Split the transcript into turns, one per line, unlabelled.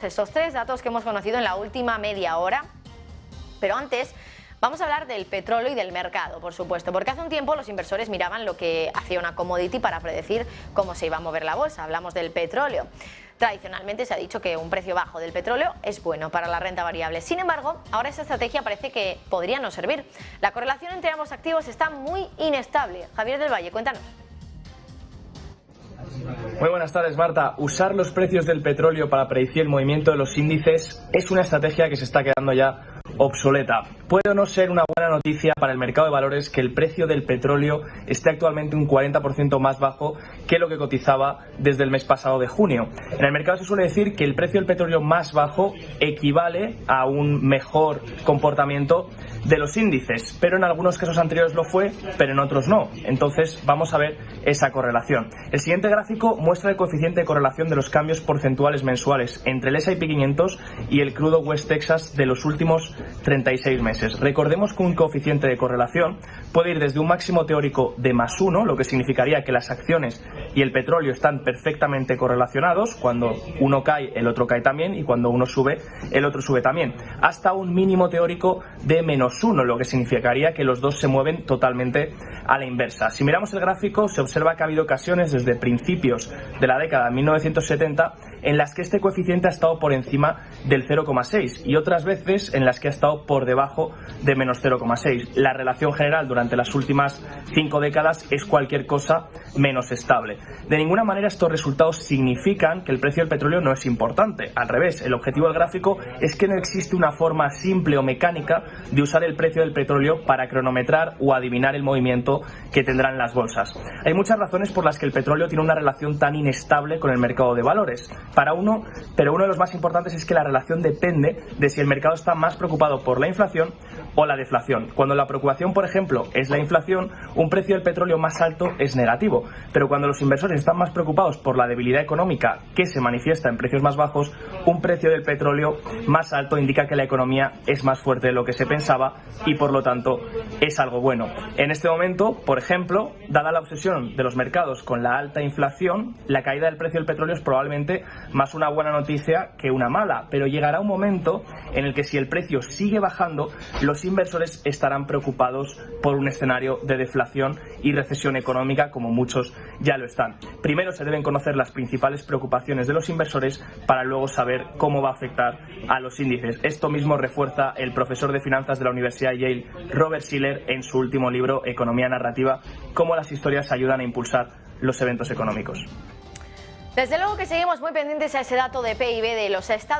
Estos tres datos que hemos conocido en la última media hora, pero antes vamos a hablar del petróleo y del mercado, por supuesto, porque hace un tiempo los inversores miraban lo que hacía una commodity para predecir cómo se iba a mover la bolsa. Hablamos del petróleo. Tradicionalmente se ha dicho que un precio bajo del petróleo es bueno para la renta variable. Sin embargo, ahora esa estrategia parece que podría no servir. La correlación entre ambos activos está muy inestable. Javier del Valle, cuéntanos.
Muy buenas tardes, Marta. Usar los precios del petróleo para predecir el movimiento de los índices es una estrategia que se está quedando ya obsoleta. Puede o no ser una buena noticia para el mercado de valores que el precio del petróleo esté actualmente un 40% más bajo que lo que cotizaba desde el mes pasado de junio. En el mercado se suele decir que el precio del petróleo más bajo equivale a un mejor comportamiento de los índices, pero en algunos casos anteriores lo fue, pero en otros no. Entonces vamos a ver esa correlación. El siguiente gráfico muestra el coeficiente de correlación de los cambios porcentuales mensuales entre el S&P 500 y el crudo West Texas de los últimos 36 meses. Recordemos que un coeficiente de correlación puede ir desde un máximo teórico de +1, lo que significaría que las acciones y el petróleo están perfectamente correlacionados. Cuando uno cae, el otro cae también, y cuando uno sube, el otro sube también, hasta un mínimo teórico de -1, lo que significaría que los dos se mueven totalmente a la inversa. Si miramos el gráfico, se observa que ha habido ocasiones desde principios de la década de 1970 en las que este coeficiente ha estado por encima del 0,6 y otras veces en las que ha estado por debajo de -0,6. La relación general durante las últimas 5 décadas es cualquier cosa menos estable. De ninguna manera estos resultados significan que el precio del petróleo no es importante. Al revés, el objetivo del gráfico es que no existe una forma simple o mecánica de usar el precio del petróleo para cronometrar o adivinar el movimiento que tendrán las bolsas. Hay muchas razones por las que el petróleo tiene una relación tan inestable con el mercado de valores. Pero uno de los más importantes es que la relación depende de si el mercado está más preocupado por la inflación o la deflación. Cuando la preocupación, por ejemplo, es la inflación, un precio del petróleo más alto es negativo. Pero cuando los inversores están más preocupados por la debilidad económica que se manifiesta en precios más bajos, un precio del petróleo más alto indica que la economía es más fuerte de lo que se pensaba y por lo tanto es algo bueno. En este momento, por ejemplo, dada la obsesión de los mercados con la alta inflación, la caída del precio del petróleo es probablemente más una buena noticia que una mala, pero llegará un momento en el que si el precio sigue bajando, los inversores estarán preocupados por un escenario de deflación y recesión económica, como muchos ya lo están. Primero se deben conocer las principales preocupaciones de los inversores para luego saber cómo va a afectar a los índices. Esto mismo refuerza el profesor de finanzas de la Universidad de Yale, Robert Shiller, en su último libro, Economía Narrativa, cómo las historias ayudan a impulsar los eventos económicos.
Desde luego que seguimos muy pendientes a ese dato de PIB de los Estados